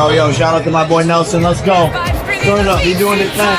Yo, shout out to my boy Nelson. Let's go. Turn it up. He doing his thing.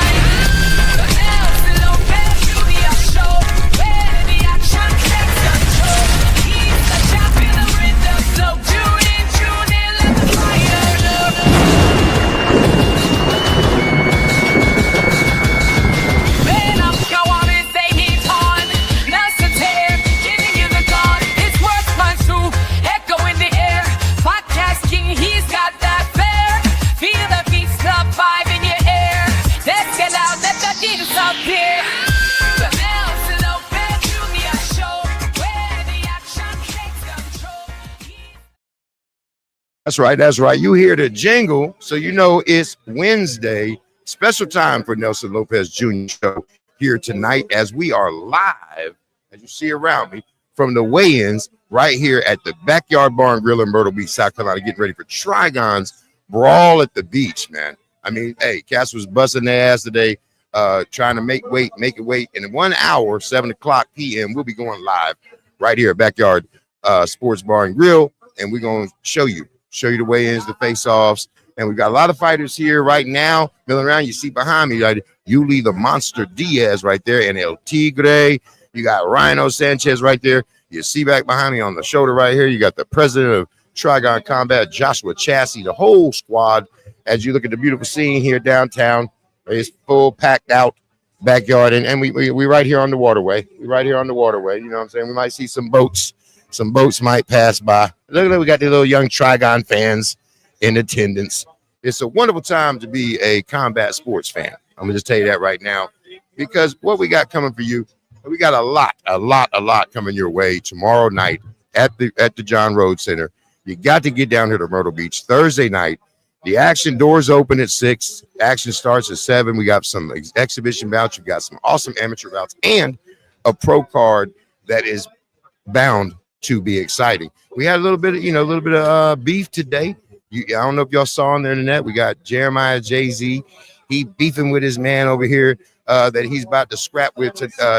That's right. You hear the jingle, so you know it's Wednesday. Special time for Nelson Lopez Jr. show here tonight as we are live, as you see around me, from the weigh-ins right here at the Backyard Bar and Grill in Myrtle Beach, South Carolina, getting ready for Trigon's Brawl at the Beach, man. I mean, hey, Cass was busting their ass today, trying to make it wait. And in 1 hour, 7 o'clock p.m., we'll be going live right here at Backyard Sports Bar and Grill, and we're going to show you the weigh-ins, the face-offs, and we've got a lot of fighters here right now milling around. You see behind me, like Yuli the Monster Diaz right there, and El Tigre. You got Rhino Sanchez right there. You see back behind me on the shoulder right here, you got the president of Trigon Combat, Joshua Chassis, the whole squad. As you look at the beautiful scene here downtown, it's full packed out backyard, and we right here on the waterway. You know what I'm saying? We might see some boats. Some boats might pass by. Look, we got the little young Trigon fans in attendance. It's a wonderful time to be a combat sports fan. I'm gonna just tell you that right now, because what we got coming for you, we got a lot coming your way tomorrow night at the John Rhodes Center. You got to get down here to Myrtle Beach Thursday night. The action doors open at 6. Action starts at 7. We got some exhibition bouts. We've got some awesome amateur bouts and a pro card that is bound to be exciting. We had a little bit of beef today. I don't know if y'all saw on the internet. We got Jeremiah Jay-Z. He beefing with his man over here that he's about to scrap with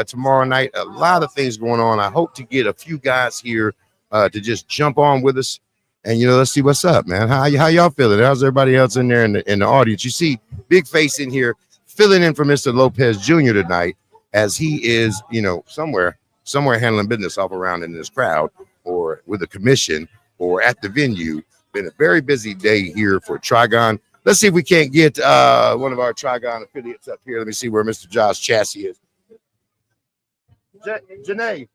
tomorrow night. A lot of things going on. I hope to get a few guys here to just jump on with us, and let's see what's up, man. How y'all feeling? How's everybody else in there in the audience? You see Big Face in here filling in for Mr. Lopez Jr. tonight, as he is somewhere handling business off around in this crowd or with a commission or at the venue. Been a very busy day here for Trigon. Let's see if we can't get one of our Trigon affiliates up here. Let me see where Mr. Josh Chassis is. Janae,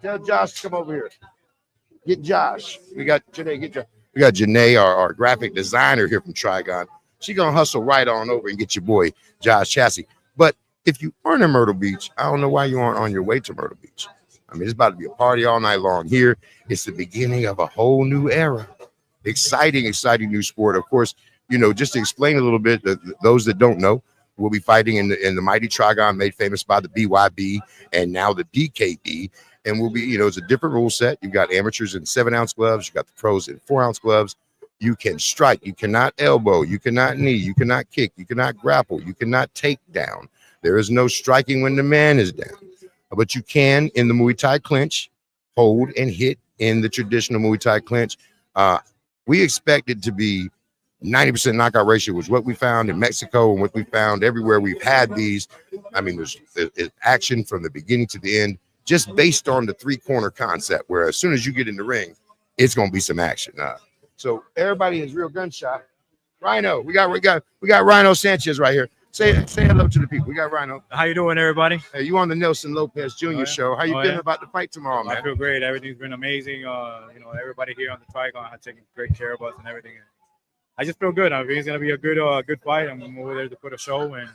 tell Josh to come over here. Get Josh. We got Janae. We got Janae, our graphic designer here from Trigon. She's going to hustle right on over and get your boy Josh Chassis. But if you aren't in Myrtle Beach, I don't know why you aren't on your way to Myrtle Beach. I mean, it's about to be a party all night long here. It's the beginning of a whole new era. Exciting new sport. Of course, just to explain a little bit, those that don't know, we'll be fighting in the mighty Trigon, made famous by the BYB and now the BKB. And we'll be, it's a different rule set. You've got amateurs in 7-ounce gloves. You've got the pros in 4-ounce gloves. You can strike. You cannot elbow. You cannot knee. You cannot kick. You cannot grapple. You cannot take down. There is no striking when the man is down. But you can, in the Muay Thai clinch, hold and hit in the traditional Muay Thai clinch. We expect it to be 90% knockout ratio, was what we found in Mexico and what we found everywhere we've had these. I mean, there's action from the beginning to the end, just based on the 3-corner concept, where as soon as you get in the ring, it's going to be some action. So everybody is real gunshot. Rhino, we got Rhino Sanchez right here. Say hello to the people. We got Rhino. How you doing, everybody? Hey, you on the Nelson Lopez Jr. show. How you feeling about the fight tomorrow, man? I feel great. Everything's been amazing. Everybody here on the Trigon has taken great care of us and everything. I just feel good. I think it's gonna be a good fight. I'm over there to put a show and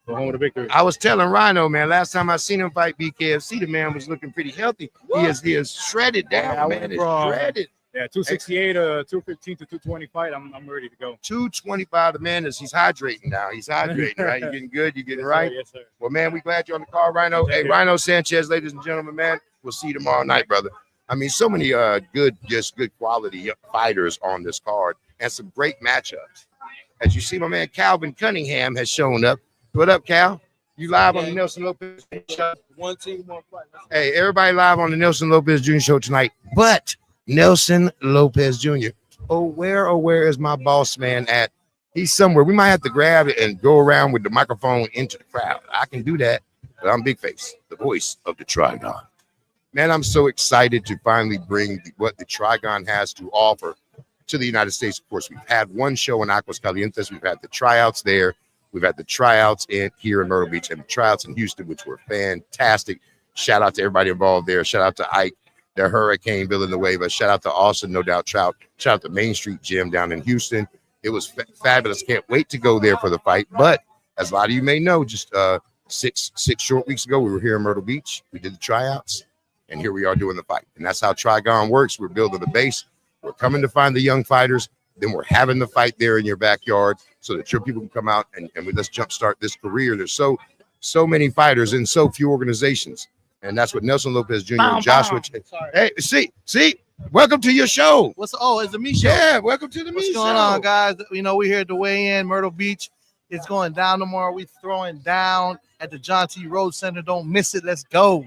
go home with a victory. I was telling Rhino, man, last time I seen him fight BKFC, the man was looking pretty healthy. He is shredded down, man. It's shredded. Yeah, 268, 215 to 225. I'm ready to go. 225. The man he's hydrating now. He's hydrating, right? You're getting good. You're getting right. Yes, sir. Well, man, we glad you're on the call, Rhino. Hey, Rhino Sanchez, ladies and gentlemen, man. We'll see you tomorrow night, brother. I mean, so many good quality fighters on this card and some great matchups. As you see, my man Calvin Cunningham has shown up. What up, Cal? You live on the Nelson Lopez show? One team, one fight. Hey, everybody live on the Nelson Lopez Jr. show tonight, but Nelson Lopez Jr. where is my boss man at? He's somewhere. We might have to grab it and go around with the microphone into the crowd. I can do that, but I'm Big Face, the voice of the Trigon. Man, I'm so excited to finally bring what the Trigon has to offer to the United States. Of course, we've had one show in Aguas Calientes. We've had the tryouts there. We've had the tryouts here in Myrtle Beach and the tryouts in Houston, which were fantastic. Shout out to everybody involved there. Shout out to Ike, the Hurricane Villanueva. Shout out to Austin, No Doubt Trout. Shout out to Main Street Gym down in Houston. It was fabulous. Can't wait to go there for the fight. But as a lot of you may know, just six short weeks ago, we were here in Myrtle Beach. We did the tryouts. And here we are doing the fight. And that's how Trigon works. We're building the base. We're coming to find the young fighters. Then we're having the fight there in your backyard so that your people can come out and let's jumpstart this career. There's so many fighters in so few organizations. And that's what Nelson Lopez Jr. and Joshua. Hey, see, welcome to your show. It's a me show. Yeah, welcome to the me show. What's going on, guys? You know, we're here at the weigh-in, Myrtle Beach. It's going down tomorrow. We're throwing down at the John T. Rhodes Center. Don't miss it. Let's go.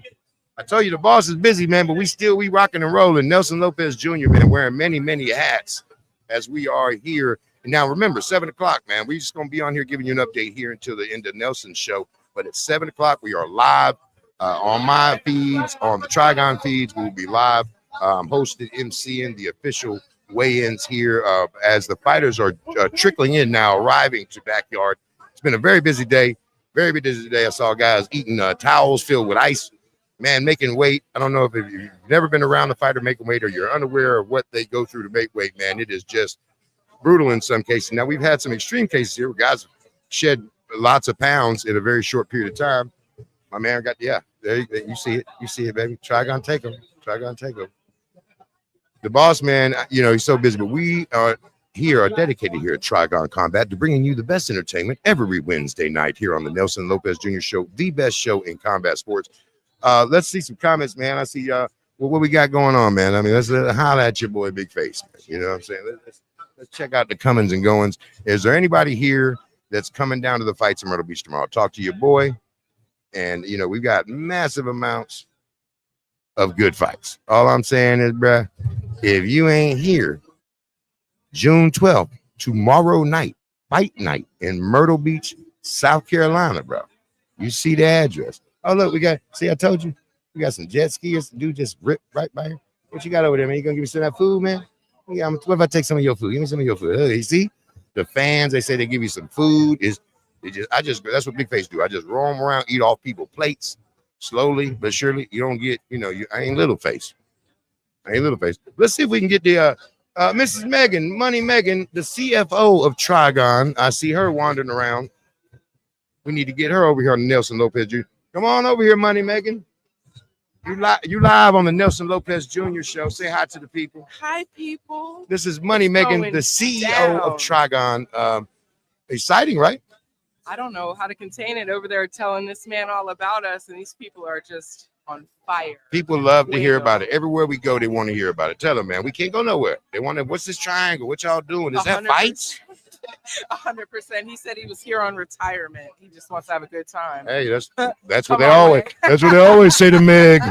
I told you the boss is busy, man, but we rocking and rolling. Nelson Lopez Jr., man, wearing many hats as we are here. And now remember, 7 o'clock, man. We're just gonna be on here giving you an update here until the end of Nelson's show. But at 7 o'clock, we are live on my feeds, on the Trigon feeds. We will be live. Hosted MCing the official weigh-ins here as the fighters are trickling in now, arriving to backyard. It's been a very busy day. Very busy day. I saw guys eating towels filled with ice. Man, making weight. I don't know if you've never been around a fighter making weight or you're unaware of what they go through to make weight, man. It is just brutal in some cases. Now, we've had some extreme cases here where guys shed lots of pounds in a very short period of time. My man got, there you see it. You see it, baby. Trigon take them. The boss, man, he's so busy, but we are dedicated here at Trigon Combat to bringing you the best entertainment every Wednesday night here on the Nelson Lopez Jr. Show, the best show in combat sports. Let's see some comments, man. I see what we got going on, man. I mean, let's holler at your boy Big Face, man. You know what I'm saying? Let's check out the comings and goings. Is there anybody here that's coming down to the fights in Myrtle Beach tomorrow? Talk to your boy. And, we've got massive amounts of good fights. All I'm saying is, bruh, if you ain't here, June 12th, tomorrow night, fight night in Myrtle Beach, South Carolina, bro. You see the address. Oh, look, I told you, we got some jet skiers. The dude just ripped right by here. What you got over there, man? You gonna give me some of that food, man? Yeah, what if I take some of your food? Give me some of your food. You see, the fans, they say they give you some food. That's what Big Face do. I just roam around, eat off people's plates, slowly but surely. You don't get, I ain't little face. Let's see if we can get the Mrs. Megan, Money Megan, the CFO of Trigon. I see her wandering around. We need to get her over here on the Nelson Lopez Jr. Come on over here, Money Megan. You live on the Nelson Lopez Jr. Show. Say hi to the people. Hi, people. This is Money Megan, the CEO of Trigon. Exciting, right? I don't know how to contain it over there telling this man all about us, and these people are just on fire. People love to hear about it. Everywhere we go, they want to hear about it. Tell them, man, we can't go nowhere. They want to, what's this triangle? What y'all doing? Is that 100%. Fights? 100%. He said he was here on retirement. He just wants to have a good time. Hey, that's what they always say to Meg.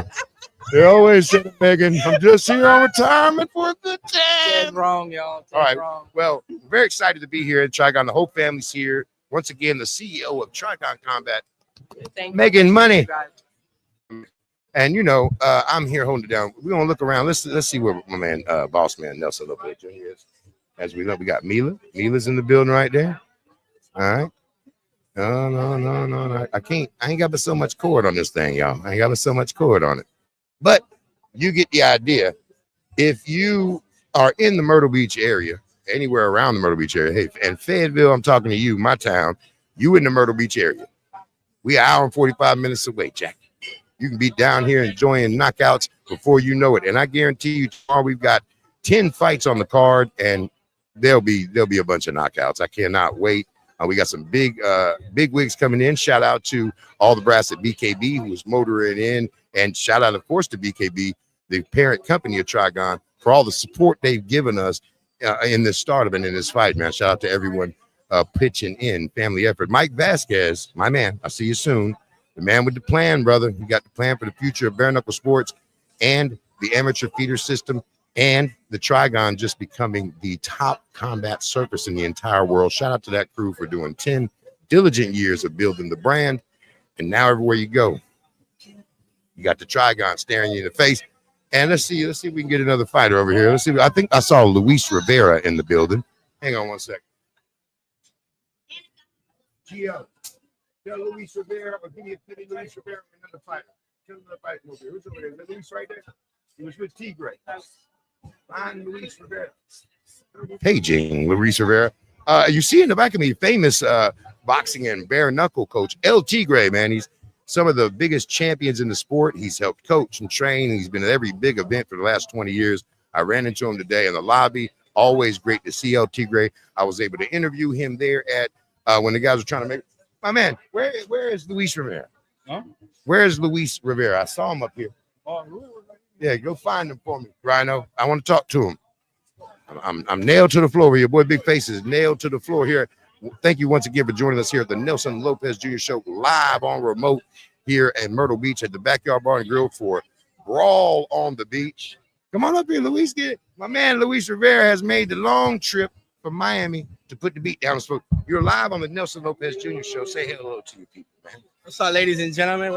They always say to Megan, I'm just here on retirement for a good time. Dead wrong, y'all. Dead All right. wrong. Well, we're very excited to be here at Trigon. The whole family's here. Once again, the CEO of Trigon Combat, Thank Megan you. Money. Guys. And I'm here holding it down. We're gonna look around. Let's see where my man, boss man Nelson Lopez Jr. is. As we know, we got Mila. Mila's in the building right there. All right. No. I ain't got but so much cord on this thing, y'all. I ain't got but so much cord on it. But you get the idea. If you are in the Myrtle Beach area, anywhere around the Myrtle Beach area, hey, and Fayetteville, I'm talking to you, my town, you in the Myrtle Beach area. We an hour and 45 minutes away, Jack. You can be down here enjoying knockouts before you know it. And I guarantee you tomorrow we've got 10 fights on the card, and there'll be a bunch of knockouts. I cannot wait. We got some big wigs coming in. Shout out to all the brass at BKB who was motoring in, and shout out, of course, to BKB, the parent company of Trigon, for all the support they've given us in this startup and in this fight, man. Shout out to everyone pitching in, family effort. Mike Vasquez, my man, I'll see you soon. The man with the plan, brother. You got the plan for the future of bare knuckle sports and the amateur feeder system and the Trigon just becoming the top combat circus in the entire world. Shout out to that crew for doing 10 diligent years of building the brand. And now everywhere you go, you got the Trigon staring you in the face. And let's see if we can get another fighter over here. Let's see. I think I saw Luis Rivera in the building. Hang on one second. Gio, tell Luis Rivera, or give me a Luis Rivera for another fighter. Tell another fighter over here. Who's over there? Is that Luis right there? He was with Tigre. Find Luis Rivera. Paging Luis Rivera. You see in the back of me, famous boxing and bare knuckle coach El Tigre, man. He's some of the biggest champions in the sport. He's helped coach and train. He's been at every big event for the last 20 years. I ran into him today in the lobby. Always great to see El Tigre. I was able to interview him there at when the guys were trying to make. My man, where is Luis Rivera? Huh? Where is Luis Rivera? I saw him up here. Yeah, go find him for me, Rhino. I want to talk to him. I'm nailed to the floor. Your boy Big Face is nailed to the floor here. Thank you once again for joining us here at the Nelson Lopez Jr. Show, live on remote here at Myrtle Beach at the Backyard Bar and Grill for Brawl on the Beach. Come on up here, Luis. My man Luis Rivera has made the long trip from Miami to put the beat down. So you're live on the Nelson Lopez Jr. Show. Say hello to your people, man. What's up, ladies and gentlemen?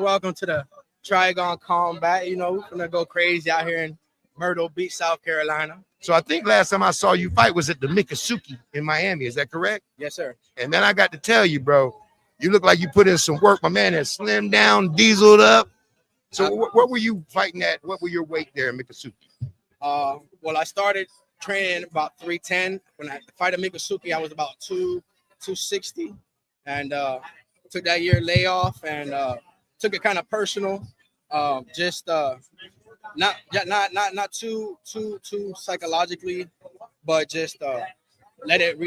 Welcome to the Trigon Combat. You know, we're gonna go crazy out here in Myrtle Beach, South Carolina. So I think last time I saw you fight was at the Miccosukee in Miami. Is that correct? Yes, sir. And then I got to tell you, bro, you look like you put in some work. My man has slimmed down, dieseled up. So what were you fighting at? What were your weight there in Miccosukee? Well, I started training about 310. When I fight at Miccosukee, I was about 260, and took that year layoff and took it kind of personal. Not too psychologically, but just let it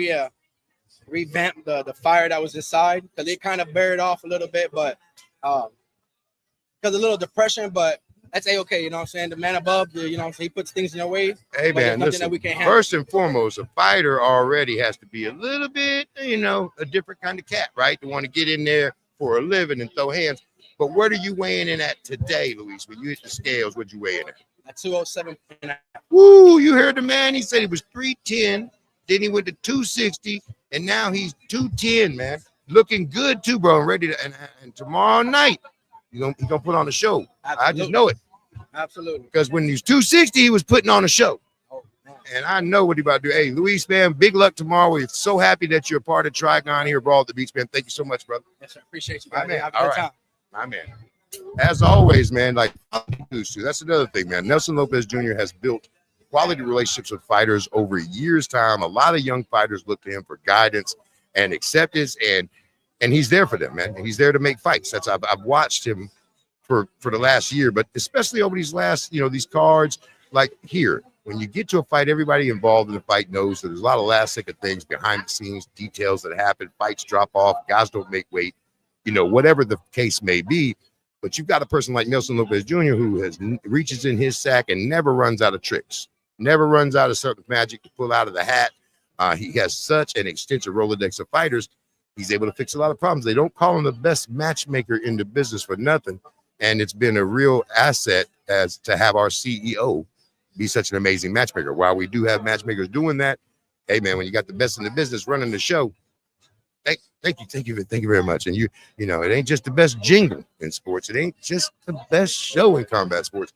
revamp the fire that was inside, because it kind of buried off a little bit, but because a little depression, but that's okay, you know what I'm saying? The man above, you know what I'm saying, he puts things in your way. Hey man, listen, that we can't handle. First and foremost, a fighter already has to be a little bit, a different kind of cat, right? To want to get in there for a living and throw hands. But what are you weighing in at today, Luis? When you hit the scales, what'd you weigh in at? 207. Woo, you heard the man. He said he was 310, then he went to 260, and now he's 210, man. Looking good too, bro. Ready to and tomorrow night, he's gonna put on a show. Absolutely. I just know it. Absolutely. Because when he was 260, he was putting on a show. Oh, and I know what he about to do. Hey, Luis, man, big luck tomorrow. We're so happy that you're a part of Trigon here, Brawl at the Beach, man. Thank you so much, brother. Yes, sir. Appreciate you, man. Have a good time. My man. As always, man, like that's another thing, man. Nelson Lopez Jr. has built quality relationships with fighters over years' time. A lot of young fighters look to him for guidance and acceptance, and he's there for them, man. And he's there to make fights. I've watched him for the last year, but especially over these last, these cards, like here, when you get to a fight, everybody involved in the fight knows that there's a lot of last second things behind the scenes, details that happen, fights drop off, guys don't make weight, whatever the case may be. But you've got a person like Nelson Lopez Jr. who reaches in his sack and never runs out of tricks, never runs out of certain magic to pull out of the hat. He has such an extensive Rolodex of fighters. He's able to fix a lot of problems. They don't call him the best matchmaker in the business for nothing. And it's been a real asset as to have our CEO be such an amazing matchmaker. While we do have matchmakers doing that, hey man, when you got the best in the business running the show, thank you very much. And it ain't just the best jingle in sports. It ain't just the best show in combat sports.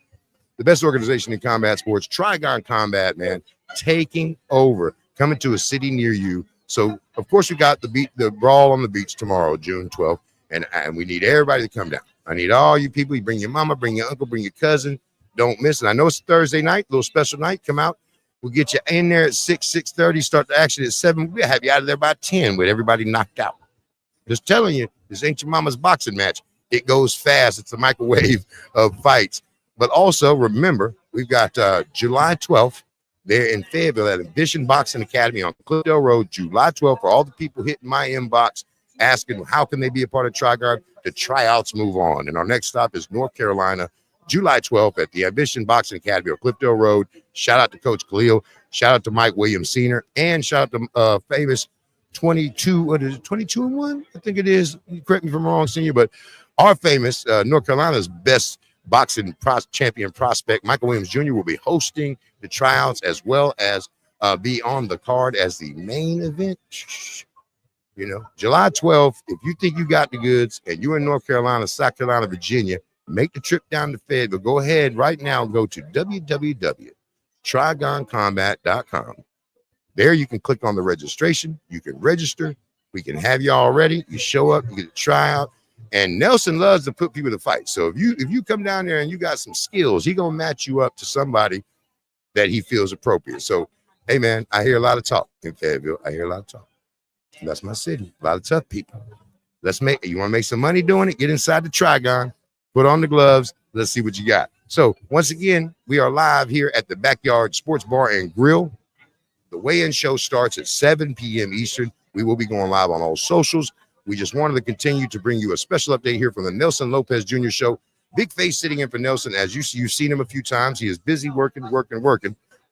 The best organization in combat sports, Trigon Combat, man, taking over, coming to a city near you. So of course we got the Brawl on the Beach tomorrow, June 12th, and we need everybody to come down. I need all you people. You bring your mama, bring your uncle, bring your cousin. Don't miss it. I know it's Thursday night, little special night. Come out. We'll get you in there at 6:30. Start the action at 7. We'll have you out of there by 10 with everybody knocked out. Just telling you, this ain't your mama's boxing match. It goes fast. It's a microwave of fights. But also remember, we've got July 12th there in Fayetteville at Ambition Boxing Academy on Cliffdale Road, July 12th. For all the people hitting my inbox asking how can they be a part of Trigon, the tryouts move on. And our next stop is North Carolina, July 12th at the Ambition Boxing Academy on Cliffdale Road. Shout out to Coach Khalil. Shout out to Mike Williams Sr. And shout out to famous 22-1? I think it is. Correct me if I'm wrong, Senior. But our famous North Carolina's best champion prospect Michael Williams Jr. will be hosting the tryouts as well as be on the card as the main event. You know, July 12th, if you think you got the goods and you're in North Carolina, South Carolina, Virginia, make the trip down to Fayetteville. Go ahead right now. Go to www.trigoncombat.com. There you can click on the registration. You can register. We can have you all ready. You show up, you get a tryout. And Nelson loves to put people to fight. So if you come down there and you got some skills, he gonna match you up to somebody that he feels appropriate. So, hey man, I hear a lot of talk in Fayetteville. I hear a lot of talk. That's my city. A lot of tough people. You want to make some money doing it? Get inside the Trigon, put on the gloves. Let's see what you got. So once again, we are live here at the Backyard Sports Bar and Grill. The weigh-in show starts at 7 p.m. Eastern. We will be going live on all socials. We just wanted to continue to bring you a special update here from the Nelson Lopez Jr. Show. Big face sitting in for Nelson. As you've seen him a few times. He is busy working.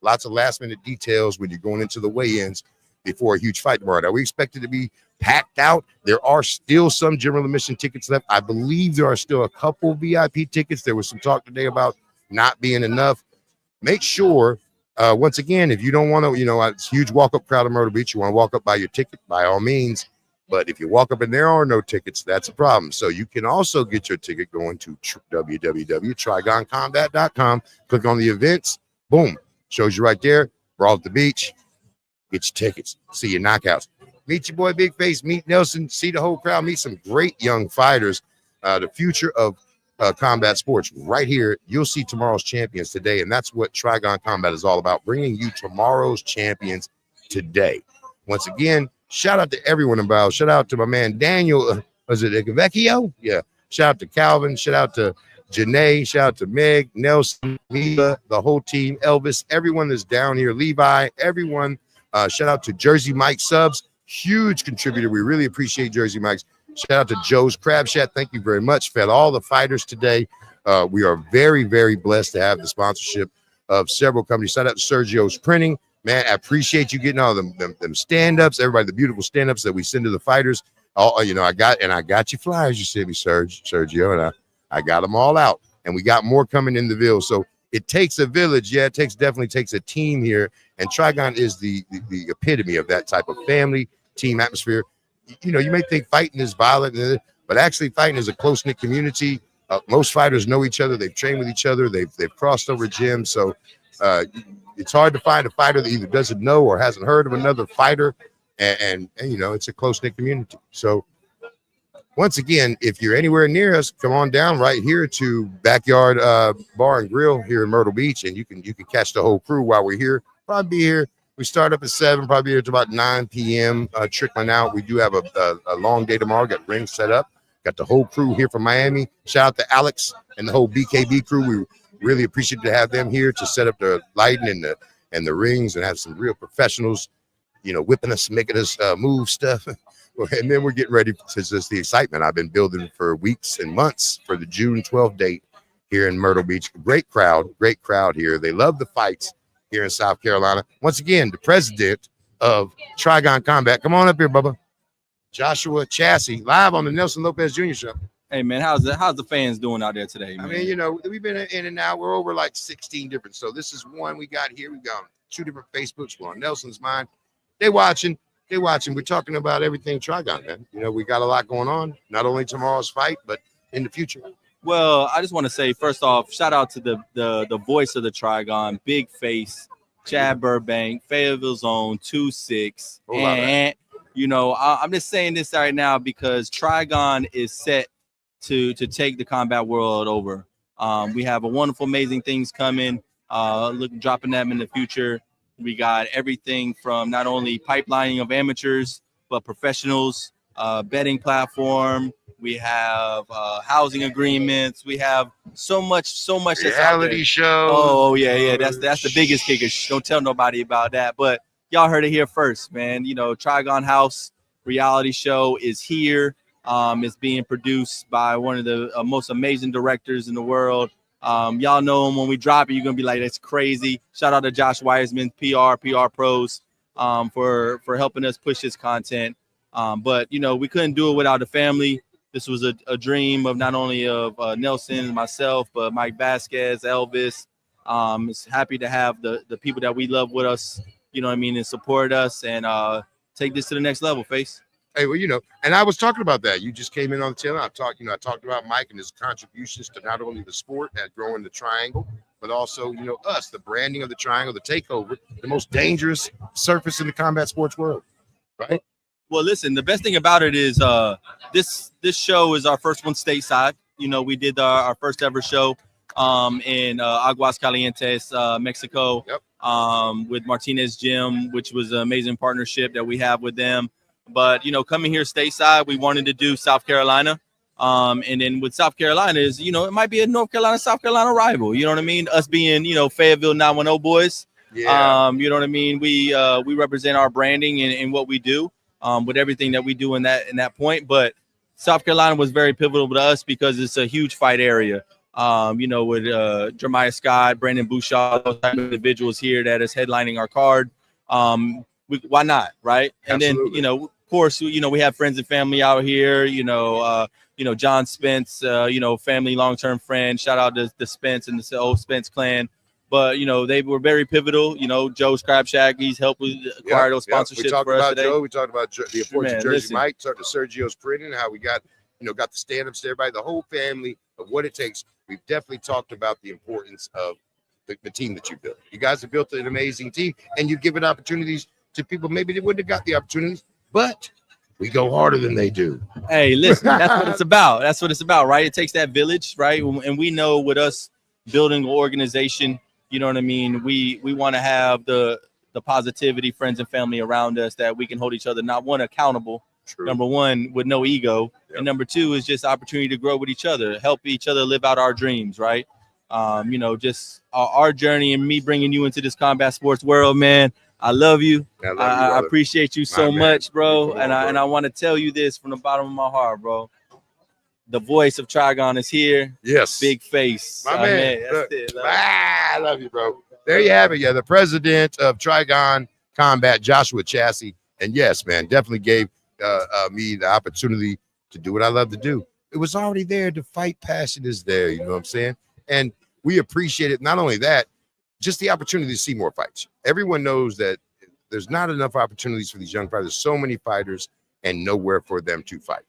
Lots of last-minute details when you're going into the weigh-ins before a huge fight tomorrow. Now, we expect it to be packed out. There are still some general admission tickets left. I believe there are still a couple VIP tickets. There was some talk today about not being enough. Make sure, once again, if you don't want to, it's a huge walk-up crowd in Myrtle Beach. You want to walk up by your ticket, by all means. But if you walk up and there are no tickets, that's a problem. So you can also get your ticket going to www.trigoncombat.com. Click on the events. Boom. Shows you right there. Brawl at the beach. Get your tickets. See your knockouts. Meet your boy Big Face. Meet Nelson. See the whole crowd. Meet some great young fighters. The future of combat sports right here. You'll see tomorrow's champions today. And that's what Trigon Combat is all about. Bringing you tomorrow's champions today. Once again, shout out to everyone involved. Shout out to my man Daniel. Was it Vecchio? Yeah. Shout out to Calvin. Shout out to Janae. Shout out to Meg, Nelson, Mila, the whole team, Elvis, everyone that's down here, Levi, everyone. Shout out to Jersey Mike Subs, huge contributor. We really appreciate Jersey Mike's. Shout out to Joe's Crab Shack. Thank you very much. Fed all the fighters today. We are very, very blessed to have the sponsorship of several companies. Shout out to Sergio's Printing. Man, I appreciate you getting all them stand-ups, everybody, the beautiful stand-ups that we send to the fighters. I got you flyers you sent me, Sergio, and I got them all out. And we got more coming in the Ville. So it takes a village. Yeah, it definitely takes a team here. And Trigon is the epitome of that type of family team atmosphere. You may think fighting is violent, but actually fighting is a close-knit community. Most fighters know each other. They've trained with each other. They've crossed over gyms. So it's hard to find a fighter that either doesn't know or hasn't heard of another fighter. And it's a close-knit community. So once again, if you're anywhere near us, come on down right here to Backyard Bar and Grill here in Myrtle Beach, and you can catch the whole crew while we're here. Probably be here. We start up at 7, probably here to about 9 p.m. Trickling out. We do have a long day tomorrow. Got rings set up. Got the whole crew here from Miami. Shout out to Alex and the whole BKB crew. We really appreciate to have them here to set up the lighting and the rings and have some real professionals, whipping us, making us move stuff. And then we're getting ready to just the excitement I've been building for weeks and months for the June 12th date here in Myrtle Beach. Great crowd here. They love the fights here in South Carolina. Once again, the president of Trigon Combat. Come on up here, Bubba. Joshua Chassis, live on the Nelson Lopez Jr. Show. Hey man, how's the fans doing out there today, man? I mean, we've been in and out. We're over like 16 different. So this is one we got here. We got 2 different Facebooks. We're on Nelson's Mind. They're watching. We're talking about everything Trigon, man. We got a lot going on, not only tomorrow's fight, but in the future. Well, I just want to say, first off, shout out to the voice of the Trigon, Big Face, Chad Burbank, Fayetteville's own 2-6. And, I'm just saying this right now because Trigon is set to take the combat world over. We have a wonderful, amazing things coming, dropping them in the future. We got everything from not only pipelining of amateurs, but professionals, betting platform. We have housing agreements. We have so much. Reality show. Oh yeah. That's the biggest kicker. Don't tell nobody about that. But y'all heard it here first, man. Trigon House reality show is here. It's being produced by one of the most amazing directors in the world. Y'all know him. When we drop it, you're gonna be like, that's crazy. Shout out to Josh Wiseman, PR Pros, for helping us push this content. But we couldn't do it without the family. This was a dream of not only of Nelson, myself, but Mike Vasquez, Elvis. It's happy to have the people that we love with us, you know what I mean, and support us and take this to the next level, Face. Hey, well, you know, and I was talking about that. You just came in on the channel. I talked about Mike and his contributions to not only the sport at growing the triangle, but also, you know, us, the branding of the triangle, the takeover, the most dangerous surface in the combat sports world, right? Well, listen, the best thing about it is this show is our first one stateside. You know, we did our first ever show in Aguascalientes, Mexico, with Martinez Gym, which was an amazing partnership that we have with them. But, you know, coming here stateside, we wanted to do South Carolina. And then with South Carolina is, you know, it might be a North Carolina, South Carolina rival. You know what I mean? Us being, you know, Fayetteville 910 boys. Yeah. You know what I mean? We represent our branding and what we do with everything that we do in that point. But South Carolina was very pivotal to us because it's a huge fight area. You know, with Jeremiah Scott, Brandon Bouchard, those type of individuals here that is headlining our card. Why not, right? And Absolutely. then, you know, of course, you know, we have friends and family out here, you know, John Spence, you know, family, long-term friend. Shout out to the Spence and the old Spence clan. But, you know, they were very pivotal. You know, Joe's Crab Shack, he's helped acquire those sponsorships We talked for us about today. Joe. We talked about the importance of Jersey listen. Mike. Talked to Sergio's printing, how we got the stand-ups to everybody, the whole family of what it takes. We've definitely talked about the importance of the team that you built. You guys have built an amazing team, and you've given opportunities to people maybe they wouldn't have got the opportunities, but we go harder than they do. Hey, listen, that's what it's about. That's what it's about, right? It takes that village, right? And we know with us building an organization, you know what I mean? We want to have the positivity, friends and family around us that we can hold each other, not one, accountable. True. Number one, with no ego. Yep. And number two is just opportunity to grow with each other, help each other live out our dreams, right? You know, just our journey and me bringing you into this combat sports world, man. I love you. I appreciate you so much, bro. And I want to tell you this from the bottom of my heart, bro. The voice of Trigon is here. Yes. Big face. My man. That's it. I love you, bro. There you have it. Yeah, the president of Trigon Combat, Joshua Chassie. And yes, man, definitely gave me the opportunity to do what I love to do. It was already there. The fight passion is there. You know what I'm saying? And we appreciate it. Not only that, just the opportunity to see more fights. Everyone knows that there's not enough opportunities for these young fighters. There's so many fighters and nowhere for them to fight.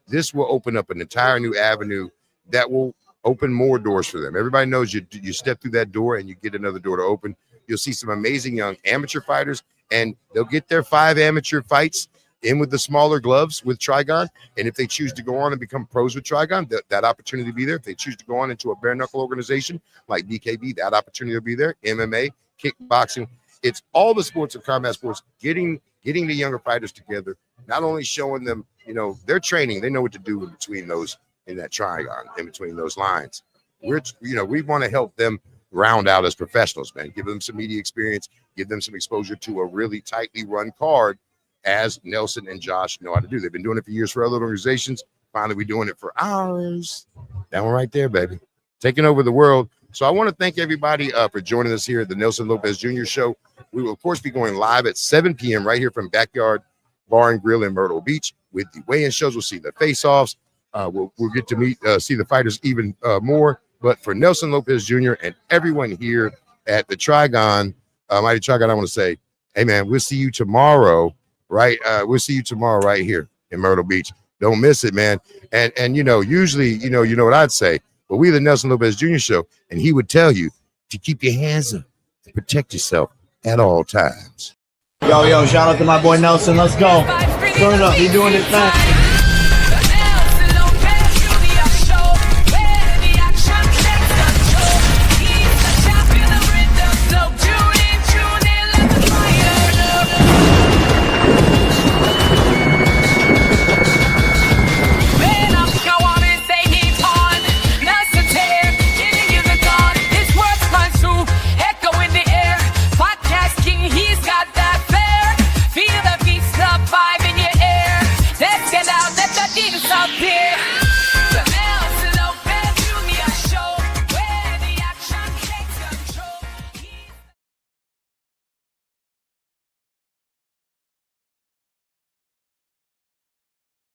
This will open up an entire new avenue that will open more doors for them. Everybody knows you step through that door and you get another door to open. You'll see some amazing young amateur fighters, and they'll get their 5 amateur fights in with the smaller gloves with Trigon. And if they choose to go on and become pros with Trigon, that opportunity will be there. If they choose to go on into a bare knuckle organization like BKB, that opportunity will be there. MMA, kickboxing, it's all the sports of combat sports, getting the younger fighters together, not only showing them, you know, their training, they know what to do in between those, in that Trigon, in between those lines. We want to help them round out as professionals, man. Give them some media experience, give them some exposure to a really tightly run card, as Nelson and Josh know how to do. They've been doing it for years for other organizations. Finally, we're doing it for ours. That one right there, baby. Taking over the world. So I want to thank everybody for joining us here at the Nelson Lopez Jr. Show. We will, of course, be going live at 7 p.m. right here from Backyard Bar and Grill in Myrtle Beach with the weigh-in shows. We'll see the face-offs. We'll get to see the fighters even more. But for Nelson Lopez Jr. and everyone here at the Trigon, Mighty Trigon, I want to say, hey, man, we'll see you tomorrow. Right, we'll see you tomorrow right here in Myrtle Beach. Don't miss it, man. And you know, usually, you know what I'd say. But we the Nelson Lopez Jr. Show, and he would tell you to keep your hands up and protect yourself at all times. Yo, shout out to my boy Nelson. Let's go. Turn it up. He doing his thing.